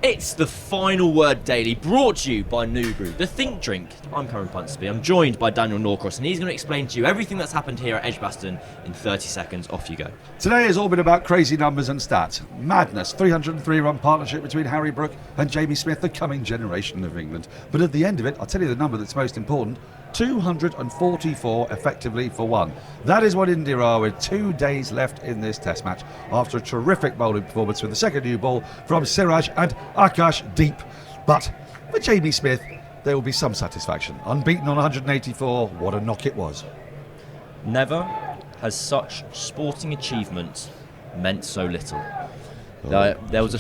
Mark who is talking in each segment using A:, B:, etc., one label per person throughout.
A: It's the Final Word Daily, brought to you by New Brew, the Think Drink. I'm Karen Punsby. I'm joined by Daniel Norcross, and he's going to explain to you everything that's happened here at Edgbaston in 30 seconds. Off you go.
B: Today has all been about crazy numbers and stats. Madness, 303-run partnership between Harry Brook and Jamie Smith, the coming generation of England. But at the end of it, I'll tell you the number that's most important, 244 effectively for one. That is what India are with 2 days left in this test match after a terrific bowling performance with the second new ball from Siraj and Akash deep. But for Jamie Smith, there will be some satisfaction. Unbeaten on 184, what a knock it was.
A: Never has such sporting achievement meant so little. There was a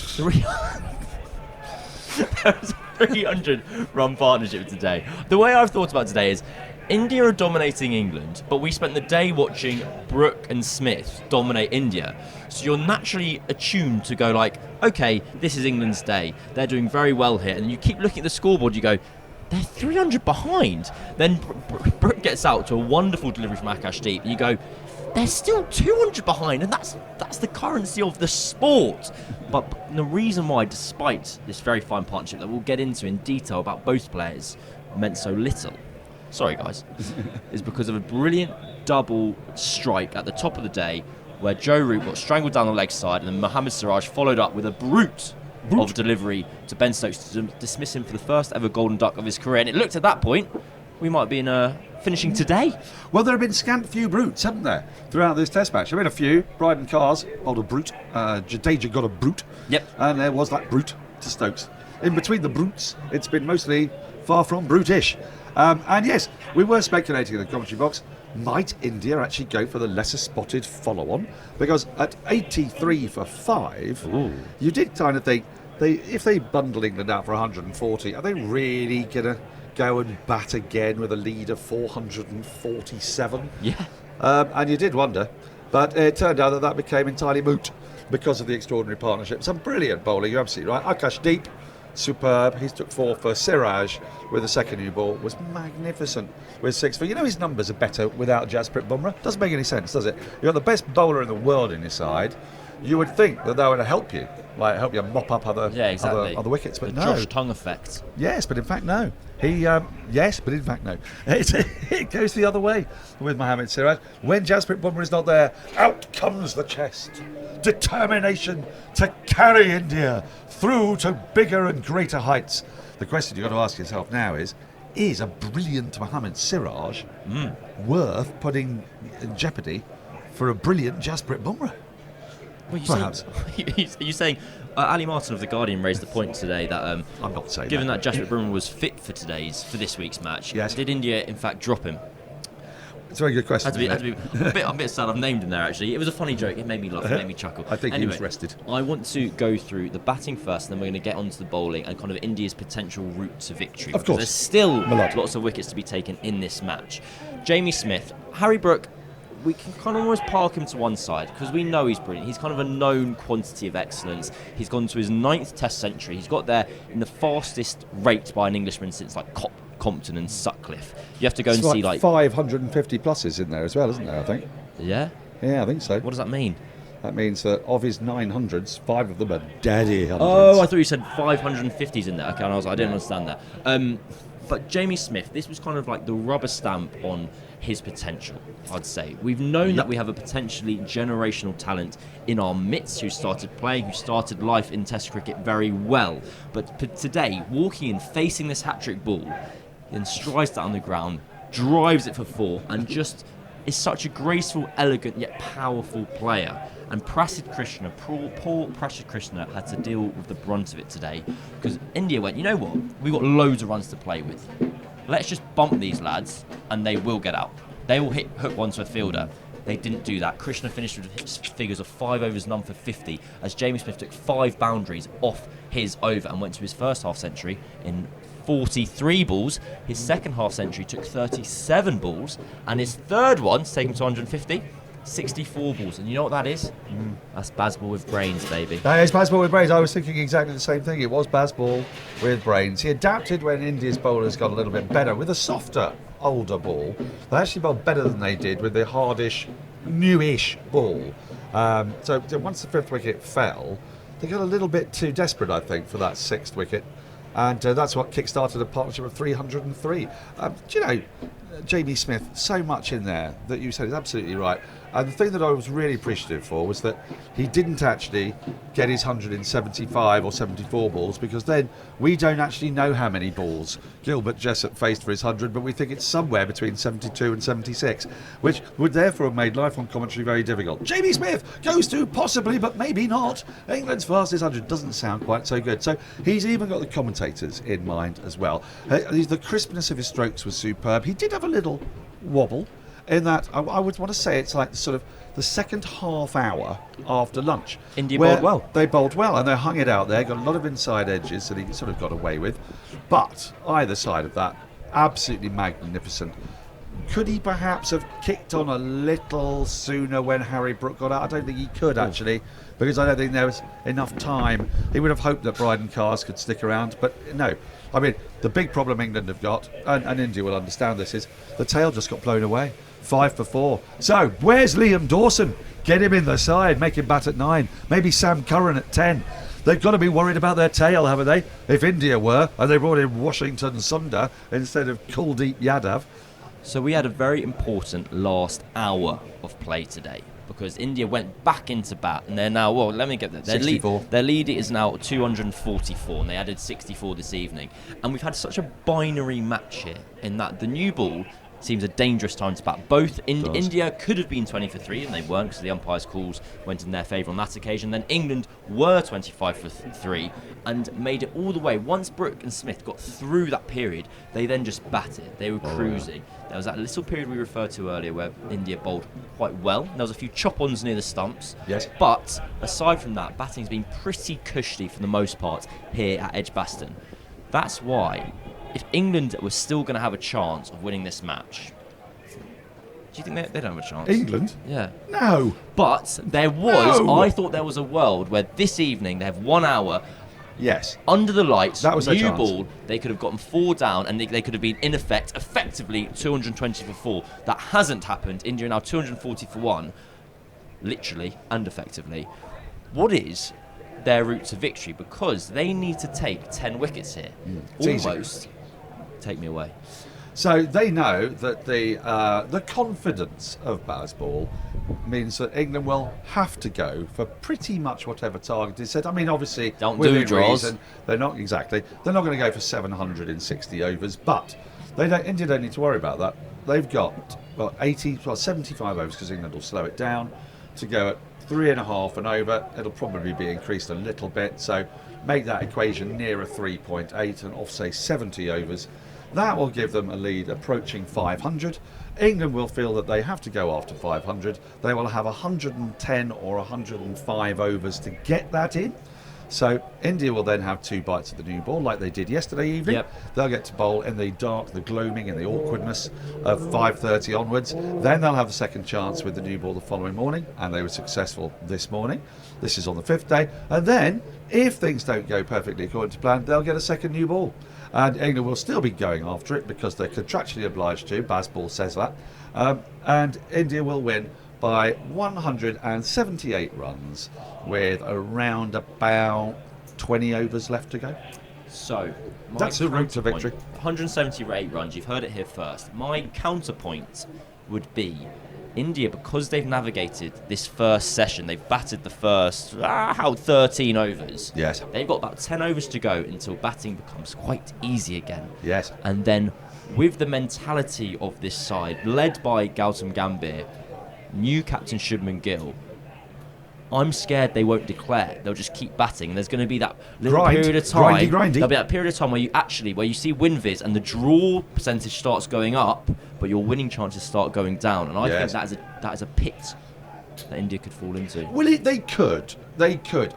A: 300-run partnership today. The way I've thought about today is India are dominating England, but we spent the day watching Brook and Smith dominate India. So you're naturally attuned to go like, okay, this is England's day. They're doing very well here. And you keep looking at the scoreboard, you go, they're 300 behind. Then Brook gets out to a wonderful delivery from Akash deep, and you go, they're still 200 behind, and that's the currency of the sport. But the reason why, despite this very fine partnership that we'll get into in detail about both players, meant so little, sorry guys, is because of a brilliant double strike at the top of the day where Joe Root got strangled down the leg side, and then Mohammed Siraj followed up with a brute of delivery to Ben Stokes to dismiss him for the first ever golden duck of his career. And it looked at that point, we might be in finishing today.
B: Well, there have been scant few brutes, haven't there, throughout this test match? There have been a few. Bryden Carr's bowled a brute. Jadeja got a brute.
A: Yep.
B: And there was that brute to Stokes. In between the brutes, it's been mostly far from brutish. And yes, we were speculating in the commentary box, might India actually go for the lesser spotted follow-on? Because at 83 for 5, you did kind of think, if they bundle England out for 140, are they really going to go and bat again with a lead of 447?
A: Yeah.
B: And you did wonder, but it turned out that became entirely moot because of the extraordinary partnership. Some brilliant bowling, you're absolutely right. Akash deep, superb. He took 4 for Siraj with the second new ball, was magnificent with 6 for. You know his numbers are better without Jasprit Bumrah. Doesn't make any sense, does it? You've got the best bowler in the world in your side. You would think that they would help you, like help you mop up other wickets, but
A: the
B: no.
A: Josh Tongue effect.
B: Yes, but in fact no. Yes, but in fact no. It goes the other way with Mohammed Siraj. When Jasprit Bumrah is not there, out comes the chest. Determination to carry India through to bigger and greater heights. The question you've got to ask yourself now is a brilliant Mohammed Siraj worth putting in jeopardy for a brilliant Jasprit Bumrah?
A: Perhaps. Are you saying Ali Martin of The Guardian raised the point today that
B: I'm not saying
A: given that Jasprit Bumrah was fit for this week's match,
B: yes,
A: did India in fact drop him?
B: It's a very good question.
A: Had to be a bit sad I've named him there actually. It was a funny joke, it made me laugh, it made me chuckle.
B: I think he was rested.
A: I want to go through the batting first, and then we're going to get onto the bowling and kind of India's potential route to victory.
B: Of course.
A: There's still lots of wickets to be taken in this match. Jamie Smith, Harry Brook, we can kind of almost park him to one side because we know he's brilliant. He's kind of a known quantity of excellence. He's gone to his 9th Test century. He's got there in the fastest rate by an Englishman since like Compton and Sutcliffe. You have to go and see like
B: 550 pluses in there as well, isn't there? I think.
A: Yeah.
B: Yeah, I think so.
A: What does that mean?
B: That means that of his 900s, 5 of them are daddy hundreds.
A: Oh, I thought you said 550s in there. Okay, and I didn't understand that. But Jamie Smith, this was kind of like the rubber stamp on his potential, I'd say. We've known that we have a potentially generational talent in our midst who started life in Test cricket very well. But today, walking in, facing this hat-trick ball, then strides down the ground, drives it for 4, and just is such a graceful, elegant, yet powerful player. And Prasid Krishna, poor Prasid Krishna, had to deal with the brunt of it today because India went, you know what, we've got loads of runs to play with. Let's just bump these lads and they will get out. They will hit hook one to a fielder. They didn't do that. Krishna finished with figures of 5 overs, none for 50, as Jamie Smith took 5 boundaries off his over and went to his first half century in 43 balls. His second half century took 37 balls, and his third one, to take him to 150, 64 balls. And you know what that is? That's Bazball with brains, baby.
B: That is Bazball with brains. I was thinking exactly the same thing. It was Bazball with brains. He adapted when India's bowlers got a little bit better with a softer, older ball. They actually bowled better than they did with the hardish, newish ball. So once the 5th wicket fell, they got a little bit too desperate, I think, for that 6th wicket. And that's what kick-started a partnership of 303. Do you know, Jamie Smith, so much in there that you said is absolutely right. And the thing that I was really appreciative for was that he didn't actually get his 175 or 74 balls, because then we don't actually know how many balls Gilbert Jessop faced for his 100, but we think it's somewhere between 72 and 76, which would therefore have made life on commentary very difficult. Jamie Smith goes to possibly, but maybe not, England's fastest 100. Doesn't sound quite so good. So he's even got the commentators in mind as well. The crispness of his strokes was superb. He did have a little wobble, in that I would want to say it's like sort of the second half hour after lunch.
A: India bowled well.
B: They bowled well, and they hung it out there, got a lot of inside edges that he sort of got away with. But either side of that, absolutely magnificent. Could he perhaps have kicked on a little sooner when Harry Brook got out? I don't think he could, actually, because I don't think there was enough time. He would have hoped that Bryden Cars could stick around, but no. I mean, the big problem England have got, and India will understand this, is the tail just got blown away. 5 for 4. So, where's Liam Dawson? Get him in the side, make him bat at 9. Maybe Sam Curran at 10. They've got to be worried about their tail, haven't they? If India were, and they brought in Washington Sundar instead of Kuldeep Yadav.
A: So we had a very important last hour of play today, because India went back into bat, and they're now, well, let me get that. Their lead is now 244, and they added 64 this evening. And we've had such a binary match here, in that the new ball seems a dangerous time to bat. Both India could have been 20 for 3, and they weren't, because the umpire's calls went in their favour on that occasion. Then England were 25 for 3 and made it all the way. Once Brook and Smith got through that period, they then just batted. They were cruising. There was that little period we referred to earlier where India bowled quite well. There was a few chop-ons near the stumps.
B: Yes.
A: But aside from that, batting's been pretty cushy for the most part here at Edgbaston. That's why, if England were still going to have a chance of winning this match, do you think they don't have a chance?
B: England?
A: Yeah.
B: No.
A: But there was,
B: No.
A: I thought there was a world where this evening they have 1 hour
B: Yes.
A: under the lights,
B: That was their
A: new
B: chance.
A: ball, they could have gotten 4 down, and they could have been, in effect, effectively 220 for 4. That hasn't happened. India are now 240 for 1, literally and effectively. What is their route to victory? Because they need to take 10 wickets here.
B: It's
A: Almost.
B: easy.
A: Take me away.
B: So they know that the confidence of Bazball means that England will have to go for pretty much whatever target is set. I mean, obviously,
A: Don't
B: within
A: do draws.
B: reason, they're not going to go for 760 overs, but India don't need to worry about that. They've got 75 overs, because England will slow it down to go at 3.5 and over. It'll probably be increased a little bit, so make that equation nearer 3.8 and off, say, 70 overs. That will give them a lead approaching 500. England will feel that they have to go after 500. They will have 110 or 105 overs to get that in. So India will then have 2 bites of the new ball, like they did yesterday evening.
A: Yep.
B: They'll get to bowl in the dark, the gloaming and the awkwardness of 5:30 onwards. Then they'll have the second chance with the new ball the following morning, and they were successful this morning. This is on the 5th day. And then, if things don't go perfectly according to plan, they'll get a second new ball. And England will still be going after it, because they're contractually obliged to. Bazball says that. And India will win by 178 runs with around about 20 overs left to go.
A: So,
B: That's the route to
A: counterpoint,
B: victory.
A: 178 runs, you've heard it here first. My counterpoint would be India, because they've navigated this first session, they've batted the first 13 overs.
B: Yes.
A: They've got about 10 overs to go until batting becomes quite easy again.
B: Yes.
A: And then, with the mentality of this side, led by Gautam Gambhir, new captain Shubman Gill, I'm scared they won't declare. They'll just keep batting. And there's going to be that little period of time.
B: Grindy.
A: There'll be that period of time where you see win viz and the draw percentage starts going up, but your winning chances start going down. And I think that is a pit that India could fall into.
B: Well, they could.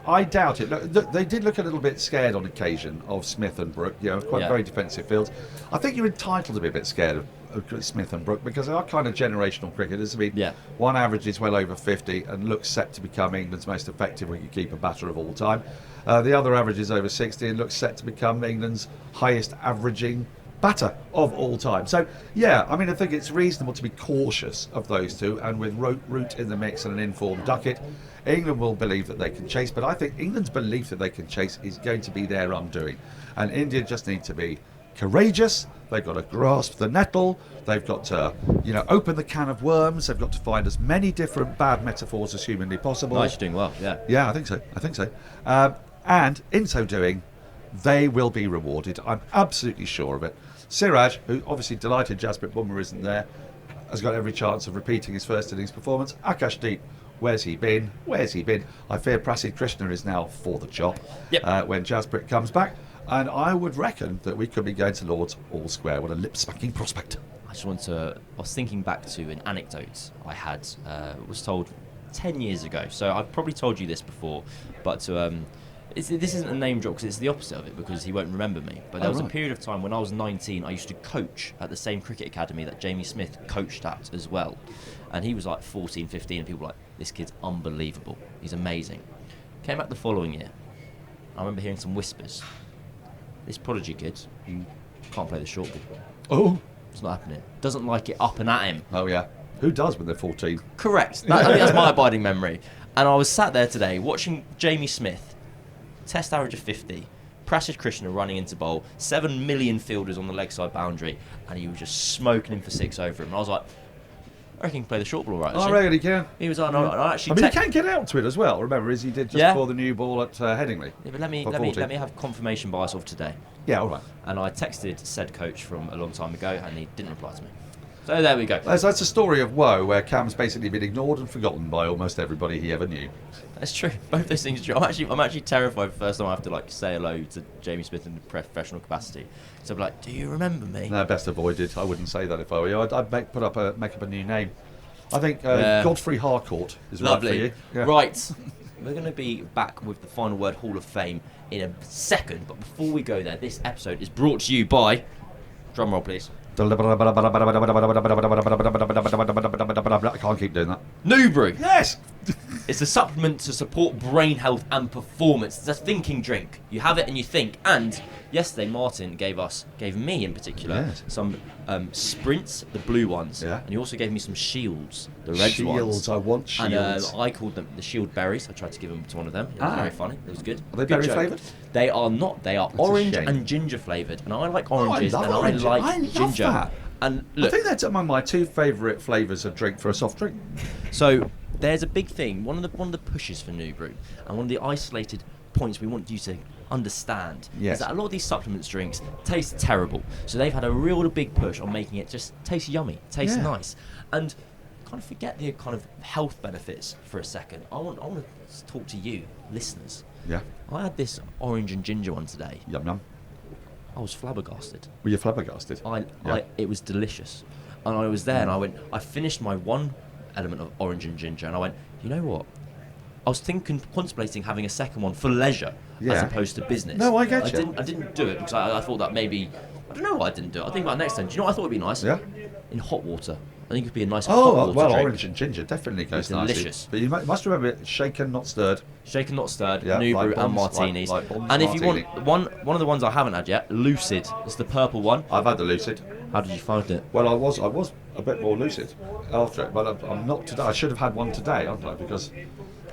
B: I doubt it. Look, they did look a little bit scared on occasion of Smith and Brook. Very defensive fields. I think you're entitled to be a bit scared of Smith and Brook, because they are kind of generational cricketers. I mean, one average is well over 50 and looks set to become England's most effective wicketkeeper batter of all time. The other average is over 60 and looks set to become England's highest averaging batter of all time. So, yeah, I mean, I think it's reasonable to be cautious of those two, and with Root in the mix and an informed Duckett, England will believe that they can chase, but I think England's belief that they can chase is going to be their undoing. And India just need to be courageous. They've got to grasp the nettle. They've got to, open the can of worms. They've got to find as many different bad metaphors as humanly possible.
A: Nice, you're doing well, yeah.
B: Yeah, I think so. And in so doing, they will be rewarded. I'm absolutely sure of it. Siraj, who obviously delighted Jasprit Bumrah isn't there, has got every chance of repeating his first innings performance. Akash Deep, where's he been? I fear Prasid Krishna is now for the job when Jasprit comes back. And I would reckon that we could be going to Lords all square. What a lip-smacking prospect.
A: I was thinking back to an anecdote I had, was told 10 years ago. So I've probably told you this before, but this isn't a name drop because it's the opposite of it, because he won't remember me. But there was a period of time when I was 19, I used to coach at the same cricket academy that Jamie Smith coached at as well. And he was like 14, 15, and people were like, this kid's unbelievable. He's amazing. Came back the following year. I remember hearing some whispers. This prodigy kid, who can't play the short ball.
B: Oh.
A: It's not happening. Doesn't like it up and at him.
B: Oh, yeah. Who does when they're 14?
A: Correct. I think that's my abiding memory. And I was sat there today watching Jamie Smith, test average of 50, Prasid Krishna running into bowl, 7 million fielders on the leg side boundary, and he was just smoking him for 6 over him. And I was like, I reckon he can play the short ball right.
B: I reckon he can.
A: He was on. I actually.
B: He can get out to it as well. Remember, as he did just before the new ball at Headingley.
A: Yeah, but let me have confirmation bias of today.
B: Yeah, all right.
A: And I texted said coach from a long time ago, and he didn't reply to me. So there we go.
B: That's a story of woe where Cam's basically been ignored and forgotten by almost everybody he ever knew.
A: That's true. Both those things are true. I'm actually terrified the first time I have to say hello to Jamie Smith in the professional capacity. So I'm like, do you remember me?
B: No, best avoided. I wouldn't say that if I were you. I'd make up a new name. I think Godfrey Harcourt is
A: lovely.
B: Right for you. Yeah.
A: Right. We're going to be back with the Final Word Hall of Fame in a second, but before we go there, this episode is brought to you by, drum roll please,
B: I can't keep doing that.
A: New Brew.
B: Yes!
A: It's a supplement to support brain health and performance. It's a thinking drink. You have it and you think. And yesterday, Martin gave me in particular, some Sprints, the blue ones. Yeah. And he also gave me some Shields, the red ones.
B: Shields, I want Shields.
A: And I called them the Shield berries. I tried to give them to one of them. It was very funny. It was good.
B: Are they berry flavoured?
A: They are not. They are orange and ginger flavoured. And I like oranges and I like ginger.
B: That.
A: And look,
B: I think that's my two favourite flavours of drink for a soft drink.
A: So there's a big thing. One of the pushes for New Brew, and one of the isolated points we want you to understand is that a lot of these supplements drinks taste terrible. So they've had a real big push on making it just taste yummy, taste nice, and kind of forget the kind of health benefits for a second. I want to talk to you, listeners. Yeah. I had this orange and ginger one today.
B: Yum yum.
A: I was flabbergasted.
B: Were you flabbergasted?
A: It was delicious. And I was there and I finished my one element of orange and ginger and I went, you know what? I was contemplating having a second one for leisure as opposed to business.
B: No, I get you.
A: I didn't do it because I thought that maybe, I don't know why I didn't do it. I think about next time. Do you know what I thought would be nice? Yeah. In hot water. I think it would be a nice hot water drink.
B: Orange and ginger definitely goes nicely.
A: Delicious.
B: But you must remember it, shaken, not stirred.
A: Shaken, not stirred, New Brew and martinis. And if you want, one of the ones I haven't had yet, Lucid. It's the purple one.
B: I've had the Lucid.
A: How did you find it?
B: Well, I was a bit more lucid after it, but I'm not today. I should have had one today, aren't I? Because,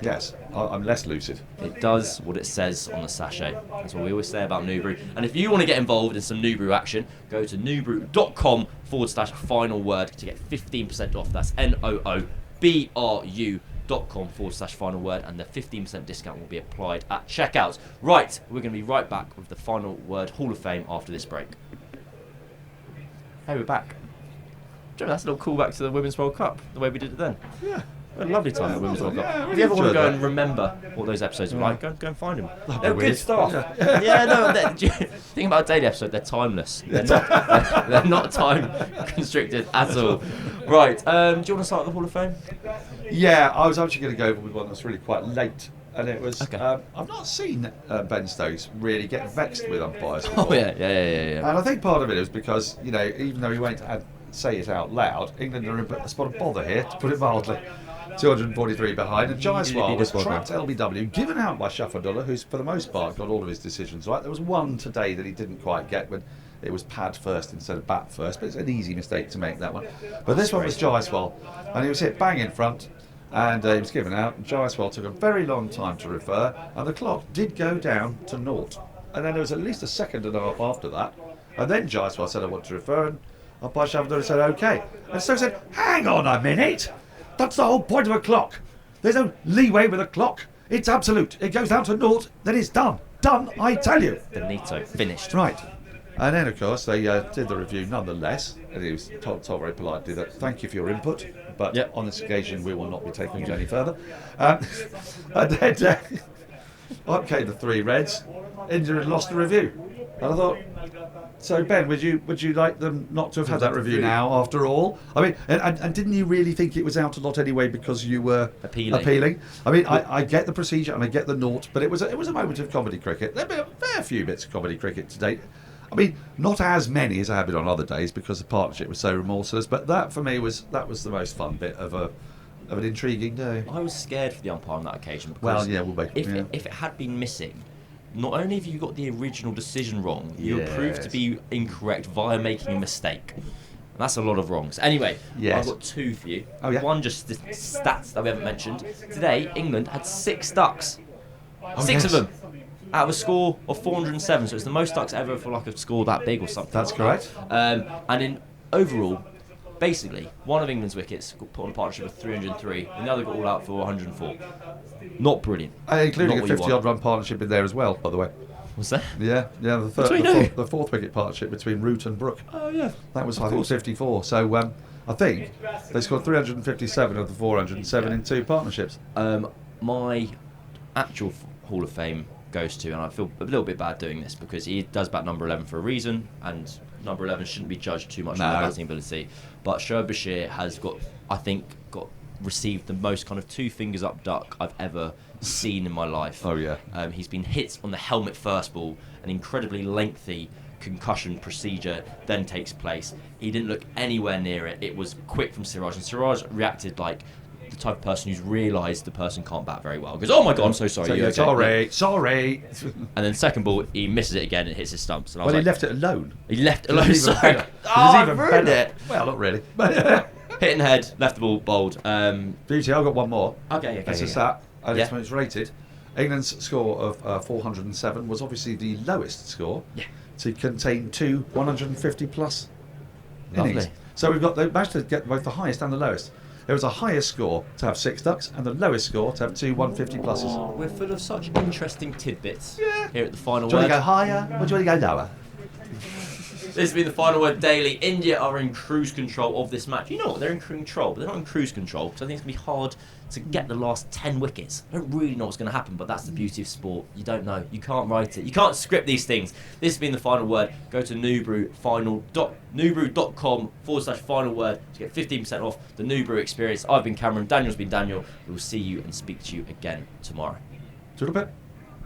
B: yes, I'm less lucid.
A: It does what it says on the sachet. That's what we always say about New Brew. And if you want to get involved in some New Brew action, go to newbrew.com/final word to get 15% off. That's NOOBRU.com/final word, and the 15% discount will be applied at checkout. Right, we're going to be right back with the Final Word Hall of Fame after this break. Hey, we're back. Do you know, that's a little callback to the Women's World Cup, the way we did it then.
B: Yeah.
A: We had a lovely time at the Women's World Cup.
B: Yeah,
A: if you ever want to go and remember what those episodes were like, go and find them. They're
B: weird.
A: good stuff. Think about a daily episode, they're timeless. They're not time constricted at all. Right, do you want to start with the Hall of Fame?
B: Yeah, I was actually going to go with one that's really quite late. And it was, I've not seen Ben Stokes really get vexed with umpires before.
A: Oh, yeah.
B: And I think part of it is because, even though he won't say it out loud, England are in a spot of bother here, to put it mildly. 243 behind, and Jaiswal was trapped LBW, given out by Shafadullah, who's for the most part got all of his decisions right. There was one today that he didn't quite get, but it was pad first instead of bat first, but it's an easy mistake to make, that one. But this one was Jaiswal, and he was hit bang in front, and he was given out, and Jaiswal took a very long time to refer, and the clock did go down to 0. And then there was at least a second and a half after that, and then Jaiswal said, I want to refer, and umpire Shavaduri said, OK. And so said, hang on a minute, that's the whole point of a clock. There's no leeway with a clock. It's absolute. It goes down to 0, then it's done. Done, I tell you.
A: Benito, finished.
B: Right. And then, of course, they did the review nonetheless. And he was told very politely that thank you for your input, but on this occasion we will not be taking it any further. And then up came the 3 reds. India had lost the review. And I thought, so Ben, would you like them not to have had that review now after all? I mean, and didn't you really think it was out a lot anyway because you were appealing? I mean, I get the procedure and I get the 0, but it was a moment of comedy cricket. There have been a fair few bits of comedy cricket to date. I mean, not as many as I have been on other days because the partnership was so remorseless, but that for me was the most fun bit of an intriguing day.
A: I was scared for the umpire on that occasion because if it had been missing, not only have you got the original decision wrong, you were proved to be incorrect via making a mistake. And that's a lot of wrongs. Anyway, I've got 2 for you.
B: Oh, yeah?
A: One, just the stats that we haven't mentioned. Today, England had 6 ducks.
B: Oh,
A: 6 of them. Out of a score of 407, so it's the most ducks ever for like a score that big or something.
B: That's correct.
A: And in overall, basically, one of England's wickets got put on a partnership with 303, and the other got all out for 104. Not brilliant.
B: Including a 50-odd run partnership in there as well, by the way.
A: What's that?
B: Yeah, the fourth wicket partnership between Root and Brook.
A: Oh yeah.
B: That was, I think, 54. So I think they scored 357 of the 407 in 2 partnerships.
A: My actual Hall of Fame goes to, and I feel a little bit bad doing this because he does bat number 11 for a reason, and number 11 shouldn't be judged too much on their batting ability. But Shoaib Bashir has received the most kind of 2 fingers up duck I've ever seen in my life.
B: Oh yeah.
A: He's been hit on the helmet first ball, an incredibly lengthy concussion procedure then takes place. He didn't look anywhere near it. It was quick from Siraj, and Siraj reacted like the type of person who's realised the person can't bat very well. He goes, oh my God, I'm so sorry.
B: Sorry.
A: And then second ball, he misses it again and hits his stumps. And
B: he left it alone.
A: He left it alone. Sorry.
B: I ruined it. Well, not really.
A: Hitting the head, left the ball, bowled.
B: Beauty, I've got one more.
A: Okay.
B: It's a stat, and it's rated. England's score of 407 was obviously the lowest score to contain 2 150 plus innings. So they managed to get both the highest and the lowest. There was a higher score to have 6 ducks and the lowest score to have 2 150 pluses.
A: We're full of such interesting tidbits here at the Final
B: Do you
A: Word.
B: want to go higher or do you want to go lower?
A: This has been the Final Word Daily. India are in cruise control of this match. You know what? They're in control, but they're not in cruise control because I think it's going to be hard to get the last 10 wickets. I don't really know what's going to happen, but that's the beauty of sport. You don't know. You can't write it. You can't script these things. This has been the Final Word. Go to newbrew.com/final word to get 15% off the New Brew experience. I've been Cameron. Daniel's been Daniel. We will see you and speak to you again tomorrow.
B: Do a bit.